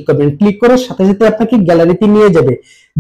করবেন। ক্লিক করার সাথে সাথে আপনাকে গ্যালারিতে নিয়ে যাবে।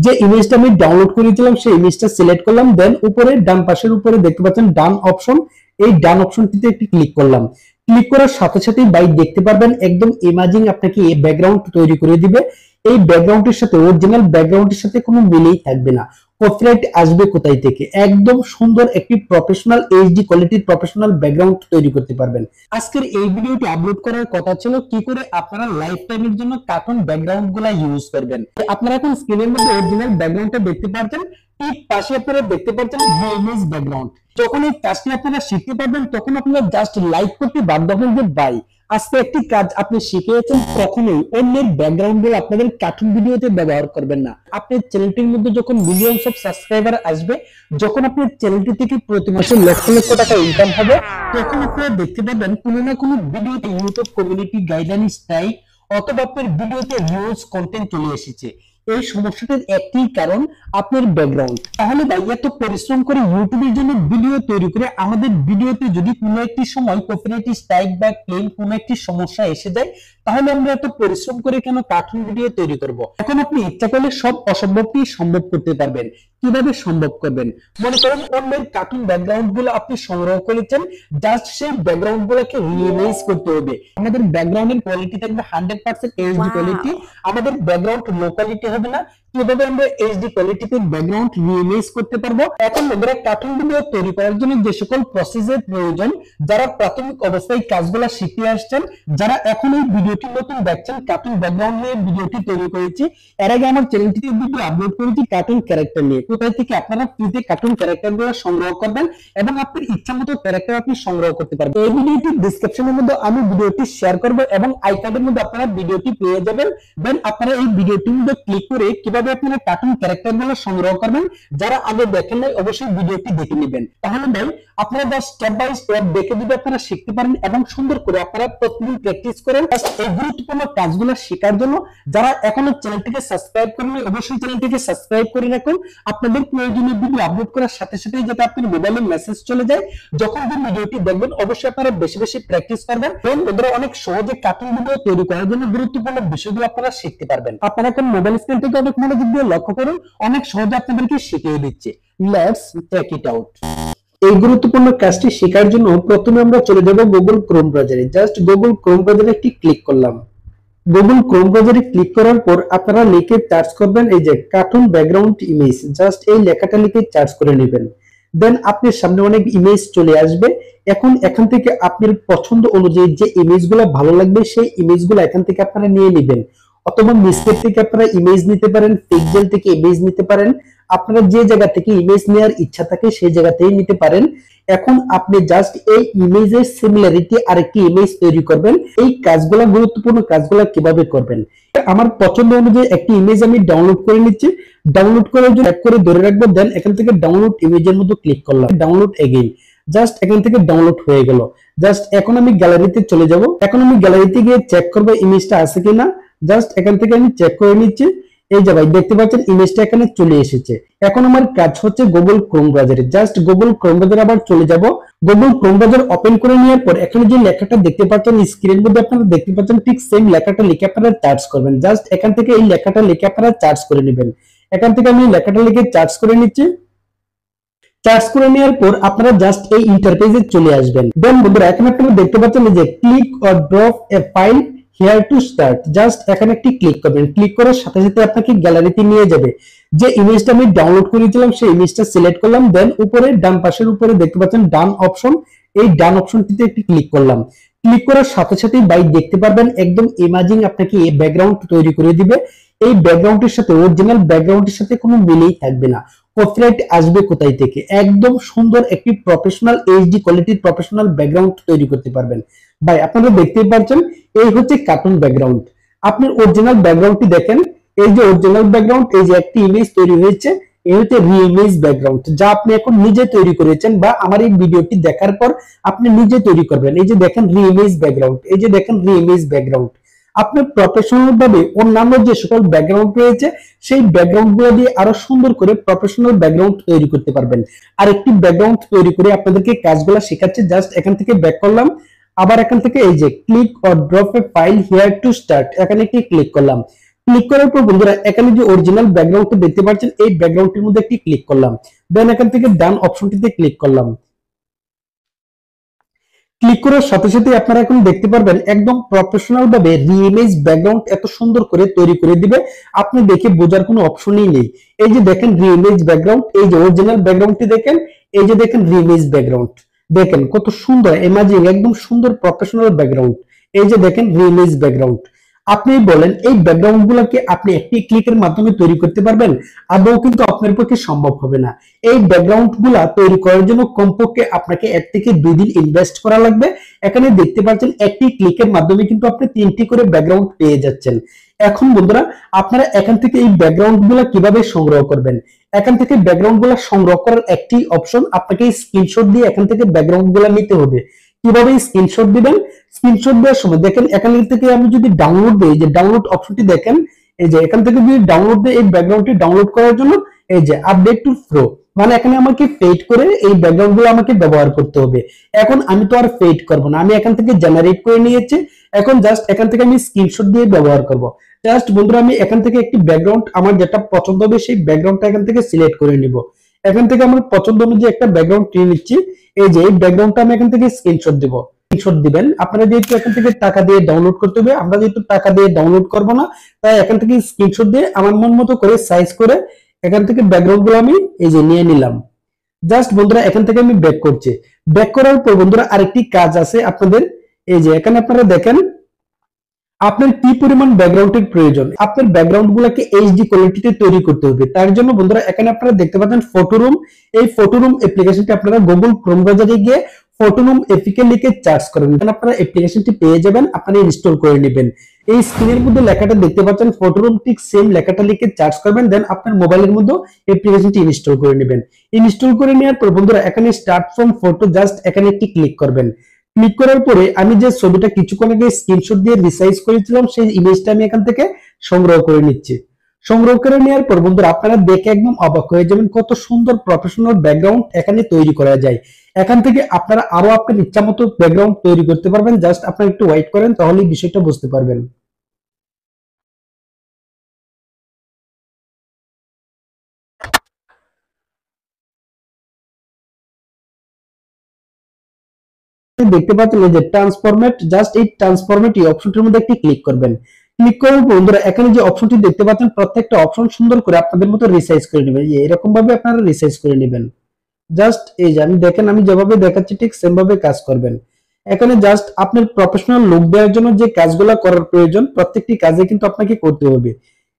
যে ইমেজটা আমি ডাউনলোড করেছিলাম সেই ইমেজটা সিলেক্ট করলাম, দেন উপরে ডান পাশের উপরে দেখতে পাচ্ছেন ডান অপশন, এই ডান অপশনটিতে একটি ক্লিক করলাম। ক্লিক করার সাথে সাথেই ভাই দেখতে পারবেন একদম ইমেজিং আপনাকে এই ব্যাকগ্রাউন্ড তৈরি করে দিবে। এই ব্যাকগ্রাউন্ডের সাথে অরিজিনাল ব্যাকগ্রাউন্ডের সাথে কোনো মিলেই থাকবে না। কপিরাইট আসবে কোথায় থেকে? একদম সুন্দর একটি প্রফেশনাল এইচডি কোয়ালিটির প্রফেশনাল ব্যাকগ্রাউন্ড তৈরি করতে পারবেন। আজকের এই ভিডিওটি আপলোড করার কথা ছিল কি করে আপনারা লাইফ টাইমের জন্য কার্টুন ব্যাকগ্রাউন্ড গুলা ইউজ করবেন। আপনারা এখন স্ক্রিনের মধ্যে অরিজিনাল ব্যাকগ্রাউন্ডটা দেখতে পাচ্ছেন, ঠিক পাশে আপনারা দেখতে পাচ্ছেন ভিএমএস ব্যাকগ্রাউন্ড। যখন এই কাজটি আপনারা শিখতে পারবেন তখন আপনারা জাস্ট লাইক করতে বাধ্য হবেন যে ভাই আজকে একটি কাজ আপনি শিখেছেন, কখনোই অন্যের ব্যাকগ্রাউন্ড গুলো আপনাদের কার্টুন ভিডিওতে ব্যবহার করবেন না। আপনার চ্যানেলটির মধ্যে যখন মিলিয়নস অফ সাবস্ক্রাইবার আসবে, যখন আপনার চ্যানেলটি থেকে প্রতি মাসে লক্ষ লক্ষ টাকা ইনকাম হবে, তখন আপনারা দেখতে পাবেন কোনো না কোনো ভিডিওতে ইউটিউব কমিউনিটি গাইডলাইন স্ট্রাইক অথবা আপনার ভিডিওতে ভিউজ কন্টেন্ট চলে এসেছে। এই সমস্যাটার একটি কারণ আপনার ব্যাকগ্রাউন্ড। তাহলে ভাই এত পরিশ্রম করে ইউটিউবের জন্য ভিডিও তৈরি করে আমাদের ভিডিওতে যদি কোনো একটি সময় কপিরাইট স্ট্রাইক বা ক্লেম কোনো একটি সমস্যা এসে যায়, তাহলে আমরা এত পরিশ্রম করে কেন কার্টুন ভিডিও তৈরি করব? এখন আপনি ইচ্ছা করলে সব অসম্ভবকে সম্ভব করতে পারবেন। কিভাবে সম্ভব করবেন? মনে করেন অন্যের কার্টুন ব্যাকগ্রাউন্ড গুলো আপনি সংগ্রহ করেছেন, জাস্ট সেই ব্যাকগ্রাউন্ড গুলোকে রিইমেজ করতে হবে। আমাদের ব্যাকগ্রাউন্ডের কোয়ালিটি থাকবে 100% এইচডি কোয়ালিটি, আমাদের ব্যাকগ্রাউন্ড লো কোয়ালিটি হবে না। কিভাবে আমরা এইচডি কোয়ালিটিতে ব্যাকগ্রাউন্ড রিইমেজ করতে পারবো? এখন আমরা কার্টুন ভিডিও তৈরি করার জন্য যে সকল প্রসেসের প্রয়োজন, যারা প্রাথমিক অবস্থায় কাজগুলো শিখে আসছেন, যারা এখন এই ভিডিওটি নতুন দেখছেন, কার্টুন ব্যাকগ্রাউন্ড নিয়ে ভিডিওটি তৈরি করেছি। এর আগে আমার চ্যানেলটিতে ভিডিও আপলোড করেছি কার্টুন ক্যারেক্টার নিয়ে, কোথায় থেকে আপনারা ফ্রিতে কার্টুন ক্যারেক্টারগুলো সংগ্রহ করবেন এবং আপনার ইচ্ছামতো ক্যারেক্টার আপনি সংগ্রহ করতে পারবেন। এই ভিডিওটির ডেসক্রিপশনের মধ্যে আমি ভিডিওটি শেয়ার করব এবং আই কার্ডের মধ্যে আপনারা ভিডিওটি পেয়ে যাবেন। দেন আপনারা এই ভিডিওটির মধ্যে ক্লিক করে কিভাবে আপনারা কার্টুন ক্যারেক্টারগুলো সংগ্রহ করবেন, যারা আগে দেখেন নাই অবশ্যই ভিডিওটি দেখে নেবেন। তাহলে ভাই আপনারা জাস্ট স্টেপ বাই স্টেপ দেখে যদি আপনারা শিখতে পারেন এবং সুন্দর করে আপনারা প্রতিদিন প্র্যাকটিস করেন এই গুরুত্বপূর্ণ কাজগুলো শেখার জন্য, যারা এখনো চ্যানেলটিকে সাবস্ক্রাইব করেননি অবশ্যই চ্যানেলটিকে সাবস্ক্রাইব করে রাখুন। আপনাদের প্রয়োজনীয় ভিডিও আপলোড করার সাথে সাথে যাতে আপনার মোবাইলে মেসেজ চলে যায়, যখন আপনি ভিডিওটি দেখবেন অবশ্যই আপনারা বেশি বেশি প্র্যাকটিস করবেন এবং ওদের অনেক সহজে কার্টুন ভিডিও তৈরি করার জন্য গুরুত্বপূর্ণ বিষয়গুলো আপনারা শিখতে পারবেন। আপনারা এখন মোবাইল স্ক্রিন থেকে অনেক মনোযোগ দিয়ে লক্ষ্য করুন, অনেক সহজে আপনাদেরকে শিখিয়ে দিচ্ছে। Let's check it out. এই গুরুত্বপূর্ণ কাজটি শেখার জন্য প্রথমে আমরা চলে যাব গুগল ক্রোম ব্রাউজারে। জাস্ট গুগল ক্রোম ব্রাউজারে একটি ক্লিক করলাম। গুগল ক্রোম ব্রাউজারে ক্লিক করার পর আপনারা লিখে সার্চ করবেন এই যে কার্টুন ব্যাকগ্রাউন্ড ইমেজ, জাস্ট এই লেখাটা লিখে সার্চ করে নেবেন। দেন আপনার সামনে অনেক ইমেজ চলে আসবে। এখন এখান থেকে আপনার পছন্দ অনুযায়ী যে ইমেজগুলো ভালো লাগবে সেই ইমেজগুলো এখান থেকে আপনারা নিয়ে নেবেন, অথবা মিসকেপ থেকে আপনারা ইমেজ নিতে পারেন, পিক্সেল থেকে ইমেজ নিতে পারেন। আপনারা যে জায়গা থেকে ইমেজ নেওয়ার ইচ্ছা থাকে সেই জায়গাতেই নিতে পারেন। এখন আপনি জাস্ট এই ইমেজের সিমিলারিটি আরেকটি ইমেজ তৈরি করবেন। এই কাজগুলো গুরুত্বপূর্ণ কাজগুলো কিভাবে করবেন? আমার পছন্দ অনুযায়ী একটি ইমেজ আমি ডাউনলোড করে নিচ্ছি। ডাউনলোড করার জন্য এক করে ধরে রাখবো, দেন এখান থেকে ডাউনলোড ইমেজের মধ্যে ক্লিক করলাম, ডাউনলোড এগেইন। জাস্ট এখান থেকে ডাউনলোড হয়ে গেল। জাস্ট এখন আমি গ্যালারিতে চলে যাব। এখন আমি গ্যালারিতে গিয়ে চেক করবো ইমেজটা আছে কিনা। জাস্ট এখান থেকে আমি চেক করে নিচ্ছি। এই যে ভাই দেখতে পাচ্ছেন ইমেজটা এখানে চলে এসেছে। এখন আমার কাজ হচ্ছে গুগল ক্রোম ব্রাউজারে। জাস্ট গুগল ক্রোম ব্রাউজারে আবার চলে যাব। গুগল ক্রোম ব্রাউজার ওপেন করে নেওয়ার পর এখানে যে লেখাটা দেখতে পাচ্ছেন স্ক্রিনের মধ্যে আপনারা দেখতে পাচ্ছেন, ঠিক সেম লেখাটা লিখে আপনারা সার্চ করবেন। জাস্ট এখান থেকে এই লেখাটা লিখে আপনারা সার্চ করে নেবেন। এখান থেকে আমি লেখাটা লিখে সার্চ করে নিচ্ছি। সার্চ করে নেওয়ার পর আপনারা জাস্ট এই ইন্টারফেসে চলে আসবেন। দেন বন্ধুরা এখন আপনারা দেখতে পাচ্ছেন যে click or drop A file here to start, just এখানে একটি ক্লিক করবেন। ক্লিক করার সাথে সাথে আপনাকে গ্যালারিতে নিয়ে যাবে। যে ইমেজটা আমি ডাউনলোড করেছিলাম সেই ইমেজটা সিলেক্ট করলাম, দেন উপরে ডান পাশের উপরে দেখতে পাচ্ছেন ডান অপশন, এই ডান অপশনটিতে একটি ক্লিক করলাম। ক্লিক করার সাথে সাথেই ভাই দেখতে পারবেন একদম ইমেজিং আপনাকে এই ব্যাকগ্রাউন্ড তৈরি করে দিবে। এই ব্যাকগ্রাউন্ডের সাথে অরিজিনাল ব্যাকগ্রাউন্ডের সাথে কোনো মিলেই থাকবে না। কপিরাইট আসবে কোথায় থেকে? একদম সুন্দর একটি প্রফেশনাল এইচডি কোয়ালিটির প্রফেশনাল ব্যাকগ্রাউন্ড তৈরি করতে পারবেন। ভাই আপনারা দেখতেই পাচ্ছেন এই হচ্ছে কার্টুন ব্যাকগ্রাউন্ড। আপনার অরিজিনাল ব্যাকগ্রাউন্ডটি দেখেন, এই যে অরিজিনাল ব্যাকগ্রাউন্ড, এই যে একটি ইমেজ তৈরি হয়েছে, এই হচ্ছে রিইমেজ ব্যাকগ্রাউন্ড, যা আপনি এখন নিজে তৈরি করেছেন বা আমার এই ভিডিওটি দেখার পর আপনি নিজে তৈরি করবেন। এই যে দেখেন রিইমেজ ব্যাকগ্রাউন্ড, এই যে দেখেন রিইমেজ ব্যাকগ্রাউন্ড। আপনি প্রফেশনাল ভাবে অন্যান্য যে সকল ব্যাকগ্রাউন্ড রয়েছে সেই ব্যাকগ্রাউন্ড গুলো দিয়ে আরো সুন্দর করে প্রফেশনাল ব্যাকগ্রাউন্ড তৈরি করতে পারবেন। আর একটি ব্যাকগ্রাউন্ড তৈরি করে আপনাদেরকে কাজগুলো শেখাচ্ছে। জাস্ট এখান থেকে ব্যাক করলাম। আবার এখান থেকে এই যে click or drop A file here to start, এখানে একটি ক্লিক করলাম। ক্লিক করার পর বন্ধুরা এখানে যে অরিজিনাল ব্যাকগ্রাউন্ডটা দেখতে পাচ্ছেন এই ব্যাকগ্রাউন্ডের মধ্যে একটি ক্লিক করলাম, দেন এখান থেকে ডান অপশনটিতে ক্লিক করলাম। ক্লিক করার সাথে সাথে আপনারা এখন দেখতে পারবেন একদম প্রফেশনাল ভাবে রিইমেজ ব্যাকগ্রাউন্ড এত সুন্দর করে তৈরি করে দিবে, আপনি দেখে বোঝার কোনো অপশনই নেই। এই যে দেখেন রিইমেজ ব্যাকগ্রাউন্ড, এই যে অরিজিনাল ব্যাকগ্রাউন্ডটি দেখেন, এই যে দেখেন রিইমেজ ব্যাকগ্রাউন্ড, দেখেন কত সুন্দর ইমেজিং, একদম সুন্দর প্রফেশনাল ব্যাকগ্রাউন্ড। এই যে দেখেন রিইমেজ ব্যাকগ্রাউন্ড। আপনি বলেন এই ব্যাকগ্রাউন্ড গুলোকে আপনি একটি ক্লিকের মাধ্যমে তৈরি করতে পারবেন? আদৌ কিন্তু আপনার পক্ষে সম্ভব হবে না। এই ব্যাকগ্রাউন্ড গুলা তৈরি করার জন্য কমপক্ষে আপনাকে 1 থেকে 2 দিন ইনভেস্ট করা লাগবে। এখানে দেখতে পাচ্ছেন একটি ক্লিকের মাধ্যমে কিন্তু আপনি 3টি করে ব্যাকগ্রাউন্ড পেয়ে যাচ্ছেন। এখন বন্ধুরা আপনারা এখান থেকে এই ব্যাকগ্রাউন্ড গুলা কিভাবে সংগ্রহ করবেন? এখান থেকে ব্যাকগ্রাউন্ড গুলা সংগ্রহ করার একটি অপশন, আপনাকে স্ক্রিনশট দিয়ে এখান থেকে ব্যাকগ্রাউন্ড গুলা নিতে হবে। কিভাবে স্ক্রিনশট দিবেন? স্ক্রিনশট দেওয়ার সময় দেখেন এখান থেকে আমি যদি ডাউনলোড দেই, যে ডাউনলোড অপশনটি দেখেন, এই যে এখান থেকে যদি ডাউনলোড দেই, এই ব্যাকগ্রাউন্ডটি ডাউনলোড করার জন্য এই যে আপডেট টু প্রো, মানে এখানে আমাকে পেইড করে এই ব্যাকগ্রাউন্ড গুলো আমাকে ব্যবহার করতে হবে। এখন আমি তো আর পেইড করব না, আমি এখান থেকে জেনারেট করে নিয়েছি। এখন জাস্ট এখান থেকে আমি স্ক্রিনশট দিয়ে ব্যবহার করব। জাস্ট বন্ধুরা আমি এখান থেকে একটি ব্যাকগ্রাউন্ড আমার যেটা পছন্দ হবে সেই ব্যাকগ্রাউন্ডটা এখান থেকে সিলেক্ট করে নিব। এখান থেকে আমার পছন্দ অনুযায়ী একটা ব্যাকগ্রাউন্ড নিয়ে নিচ্ছি। এই যে এই ব্যাকগ্রাউন্ডটা আমি এখান থেকে স্ক্রিনশট দিব। স্ক্রিনশট দিবেন, আপনারা যেহেতু এখান থেকে টাকা দিয়ে ডাউনলোড করতে হবে, আমরা যেহেতু টাকা দিয়ে ডাউনলোড করব না, তাই এখান থেকে স্ক্রিনশট দিয়ে আমার মন মতো করে সাইজ করে এখান থেকে ব্যাকগ্রাউন্ড গুলো আমি এই যে নিয়ে নিলাম। জাস্ট বন্ধুরা এখান থেকে আমি ব্যাক করছি। ব্যাক করার পর বন্ধুরা আরেকটি কাজ আছে আপনাদের। এই যে এখানে আপনারা দেখেন আপনার কি পরিমাণ ব্যাকগ্রাউন্ডের প্রয়োজন। আপনার ব্যাকগ্রাউন্ড গুলোকে এইচডি কোয়ালিটিতে তৈরি করতে হবে। তার জন্য বন্ধুরা এখানে আপনারা দেখতে পাচ্ছেন ফটোরুম। এই ফটোরুম অ্যাপ্লিকেশনটি আপনারা গুগল ক্রোম ব্রাউজারে গিয়ে ফটোরুম এপিকে লিখে সার্চ করেন, আপনারা অ্যাপ্লিকেশনটি পেয়ে যাবেন, আপনারা ইনস্টল করে নেবেন। এই স্ক্রিনের মধ্যে লেখাটা দেখতে পাচ্ছেন ফটোরুম, ঠিক সেম লেখাটা লিখে সার্চ করবেন, দেন আপনার মোবাইলের মধ্যে অ্যাপ্লিকেশনটি ইনস্টল করে নেবেন। ইনস্টল করে নেওয়ার পর বন্ধুরা এখানে স্টার্ট ফ্রম ফটো, জাস্ট এখানে একটি ক্লিক করবেন। ক্লিক করার পরে আমি যে ছবিটা কিছুক্ষণ আগে স্ক্রিনশট দিয়ে রিসাইজ করেছিলাম সেই ইমেজটা আমি এখান থেকে সংগ্রহ করে নিচ্ছি। সংগ্রহ করে নেওয়ার পর বন্ধুরা আপনারা দেখে একদম অবাক হয়ে যাবেন কত সুন্দর প্রফেশনাল ব্যাকগ্রাউন্ড এখানে তৈরি করা যায়। এখান থেকে আপনারা আরো আপনার ইচ্ছা মতো ব্যাকগ্রাউন্ড তৈরি করতে পারবেন। জাস্ট আপনারা একটু ওয়েট করেন, তাহলেই বিষয়টা বুঝতে পারবেন। দেখতে পাচ্ছেন এই যে ট্রান্সফরমেট, জাস্ট এই ট্রান্সফরমেট এই অপশনটির মধ্যে একটি ক্লিক করবেন। ক্লিক করার পর বন্ধুরা এখানে যে অপশনটি দেখতে পাচ্ছেন প্রত্যেকটা অপশন সুন্দর করে আপনাদের মতো রিসাইজ করে নেবেন। এরকম ভাবে আপনারা রিসাইজ করে নেবেন। জাস্ট এই যে আমি দেখেন আমি যেভাবে দেখাচ্ছি ঠিক সেম ভাবে কাজ করবেন। এখানে জাস্ট আপনার প্রফেশনাল লুক দেওয়ার জন্য যে কাজগুলো করার প্রয়োজন প্রত্যেকটি কাজে কিন্তু আপনাকে করতে হবে।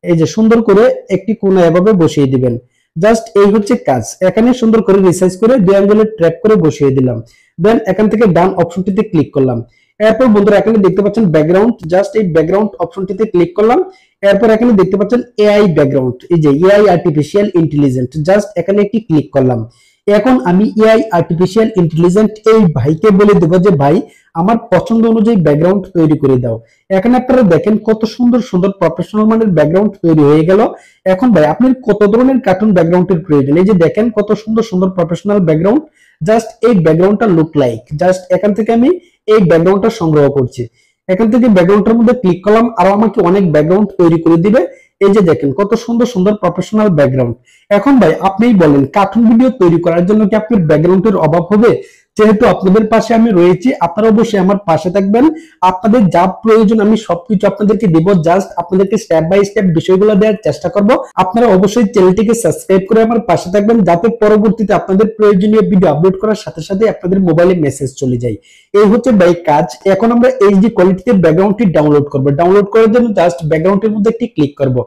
এই যে সুন্দর করে একটি কোণা এভাবে বসিয়ে দিবেন। জাস্ট এই হচ্ছে কাজ। এখানে সুন্দর করে রিসাইজ করে দুই আঙ্গুলে ট্র্যাক করে বসিয়ে দিলাম। দেন এখান থেকে ডান অপশনটিতে ক্লিক করলাম। এরপর বন্ধুরা এখানে দেখতে পাচ্ছেন ব্যাকগ্রাউন্ড, জাস্ট এই ব্যাকগ্রাউন্ড অপশনটিতে ক্লিক করলাম। এরপর এখানে দেখতে পাচ্ছেন এআই ব্যাকগ্রাউন্ড, এই যে এআই আর্টিফিশিয়াল ইন্টেলিজেন্ট, জাস্ট এখানে একটি ক্লিক করলাম। এখন আমি এআই আর্টিফিশিয়াল ইন্টেলিজেন্ট এই ভাইকে বলে দেবো যে ভাই আমার পছন্দ অনুযায়ী ব্যাকগ্রাউন্ড তৈরি করে দাও। এখানে আপনারা দেখেন কত সুন্দর সুন্দর প্রফেশনাল মানের ব্যাকগ্রাউন্ড তৈরি হয়ে গেল। এখন ভাই আপনার কত ধরনের কার্টুন ব্যাকগ্রাউন্ডের প্রয়োজন? এই যে দেখেন কত সুন্দর সুন্দর প্রফেশনাল ব্যাকগ্রাউন্ড, জাস্ট এই ব্যাকগ্রাউন্ডটা লুক লাইক, জাস্ট এখান থেকে আমি এই ব্যাকগ্রাউন্ডটা সংগ্রহ করছি। এখান থেকে ব্যাকগ্রাউন্ডের মধ্যে ক্লিক করলাম, আরো আমাকে অনেক ব্যাকগ্রাউন্ড তৈরি করে দিবে। এই যে দেখেন কত সুন্দর সুন্দর প্রফেশনাল ব্যাকগ্রাউন্ড। এখন ভাই আপনিই বলেন কার্টুন ভিডিও তৈরি করার জন্য কি আপনার ব্যাকগ্রাউন্ডের অভাব হবে? যেহেতু আপনাদের পাশে আমি রয়েছি, আপনারা অবশ্যই আমার পাশে থাকবেন। আপনাদের যা প্রয়োজন আমি সবকিছু আপনাদেরকে দেব, জাস্ট আপনাদেরকে স্টেপ বাই স্টেপ বিষয়গুলো দেওয়ার চেষ্টা করব। আপনারা অবশ্যই চ্যানেলটিকে সাবস্ক্রাইব করে আমার পাশে থাকবেন, যাতে পরবর্তীতে আপনাদের প্রয়োজনীয় ভিডিও আপলোড করার সাথে সাথে আপনাদের মোবাইলে মেসেজ চলে যায়। এই হচ্ছে ভাই কাজ। এখন আমরা এইচডি কোয়ালিটিতে ব্যাকগ্রাউন্ডটি ডাউনলোড করব। ডাউনলোড করার জন্য জাস্ট ব্যাকগ্রাউন্ডের মধ্যে একটি ক্লিক করব।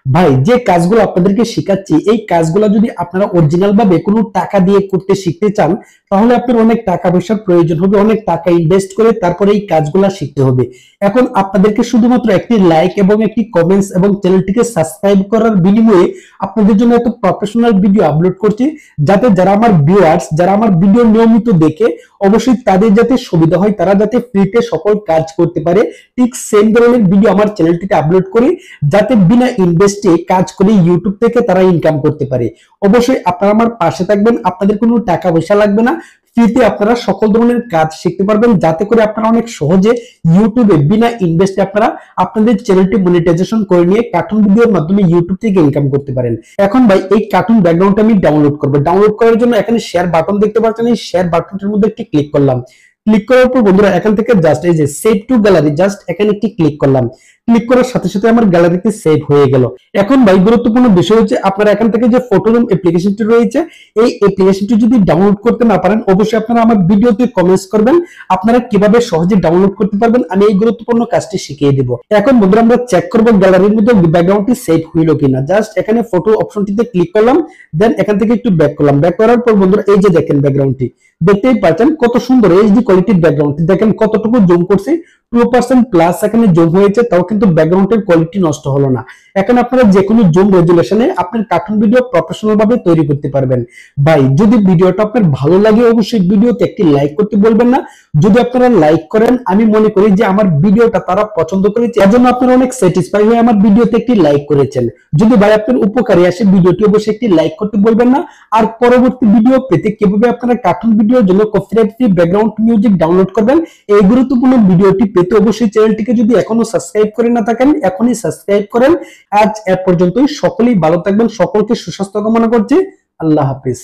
ভাই যে কাজগুলো আপনাদেরকে শেখাচ্ছি এই কাজগুলো যদি আপনারা অরিজিনাল ভাবে কোনো টাকা দিয়ে করতে শিখতে চান, তাহলে আপনার অনেক টাকা পয়সার প্রয়োজন হবে, অনেক টাকা ইনভেস্ট করে তারপরে এই কাজগুলো শিখতে হবে। এখন আপনাদেরকে শুধুমাত্র একটি লাইক এবং একটি কমেন্টস এবং চ্যানেলটিকে সাবস্ক্রাইব করার বিনিময়ে আপনাদের জন্য এত প্রফেশনাল ভিডিও আপলোড করছি, যাতে যারা আমার ভিউয়ার্স, যারা আমার ভিডিও নিয়মিত দেখে অবশ্যই তাদের যাতে সুবিধা হয়, তারা যাতে ফ্রিতে সকল কাজ করতে পারে। ঠিক সেম ধরনের ভিডিও আমার চ্যানেলটিতে আপলোড করি, যাতে বিনা ইনভেস্টে কাজ করে ইউটিউব থেকে তারা ইনকাম করতে পারে। অবশ্যই আপনারা আমার পাশে থাকবেন, আপনাদের কোনো টাকা পয়সা লাগবে না, ফ্রিতে আপনারা সকল ধরনের কাজ শিখতে পারবেন, যাতে করে আপনারা অনেক সহজে ইউটিউবে বিনা ইনভেস্টে আপনারা আপনাদের চ্যানেলটি মনিটাইজেশন করে নিয়ে কার্টুন ভিডিওর মাধ্যমে ইউটিউব থেকে ইনকাম করতে পারেন। এখন ভাই এই কার্টুন ব্যাকগ্রাউন্ডটা আমি ডাউনলোড করব। ডাউনলোড করার জন্য এখানে শেয়ার বাটন দেখতে পাচ্ছেন, এই শেয়ার বাটনটির মধ্যে একটি ক্লিক করলাম। ক্লিক করার পর বন্ধুরা এখান থেকে জাস্ট এই যে সেভ টু গ্যালারি, জাস্ট এখানে একটি ক্লিক করলাম। ক্লিক করার সাথে সাথে আমার গ্যালারিতে সেভ হয়ে গেল। এখন ভাই গুরুত্বপূর্ণ বিষয় হচ্ছে আপনারা এখান থেকে যে ফটোরুম অ্যাপ্লিকেশনটি রয়েছে, এই অ্যাপ্লিকেশনটি যদি ডাউনলোড করতে না পারেন অবশ্যই আপনারা আমার ভিডিওতে কমেন্টস করবেন, আপনারা কিভাবে সহজে ডাউনলোড করতে পারবেন আমি এই গুরুত্বপূর্ণ কাজটি শিখিয়ে দেব। এখন বন্ধুরা আমরা চেক করব গ্যালারির মধ্যে ব্যাকগ্রাউন্ডটি সেভ হইলো কিনা। জাস্ট এখানে ফটো অপশনটিতে ক্লিক করলাম, দেন এখান থেকে একটু ব্যাক করলাম। ব্যাক করার পর বন্ধুরা এই যে দেখেন ব্যাকগ্রাউন্ডটি দেখতেই পাচ্ছেন কত সুন্দর এইচডি কোয়ালিটির ব্যাকগ্রাউন্ডটি, দেখেন কতটুকু জুম করছি, 2% প্লাস এখানে জুম হয়েছে, তাও কিন্তু ব্যাকগ্রাউন্ডের কোয়ালিটি নষ্ট হলো না। এখন আপনারা যে কোনো জুম রেজুলেশনে আপনার কার্টুন ভিডিও প্রফেশনাল ভাবে তৈরি করতে পারবেন। ভাই যদি ভিডিওটা আপনার ভালো লাগে অবশ্যই ভিডিওতে একটি লাইক করতে বলবেন না। যদি আপনারা লাইক করেন আমি মনে করি যে আমার ভিডিওটা তারা পছন্দ করেছে, এজন্য আপনারা অনেক স্যাটিসফাই হয়ে আমার ভিডিওতে একটি লাইক করেছেন। যদি ভাই আপনার উপকারে আসে ভিডিওটি অবশ্যই একটি লাইক করতে বলবেন না। আর পরবর্তী ভিডিও পেতে কিভাবে আপনারা কার্টুন ভিডিওর জন্য copyright free background music download করবেন, এই গুরুত্বপূর্ণ ভিডিওটি পেতে অবশ্যই চ্যানেলটিকে যদি এখনো সাবস্ক্রাইব করে না থাকেন এখনই সাবস্ক্রাইব করেন। আজ এ পর্যন্তই, সকলেই ভালো থাকবেন, সকলকে সুস্বাস্থ্য কামনা করছি। আল্লাহ হাফেজ।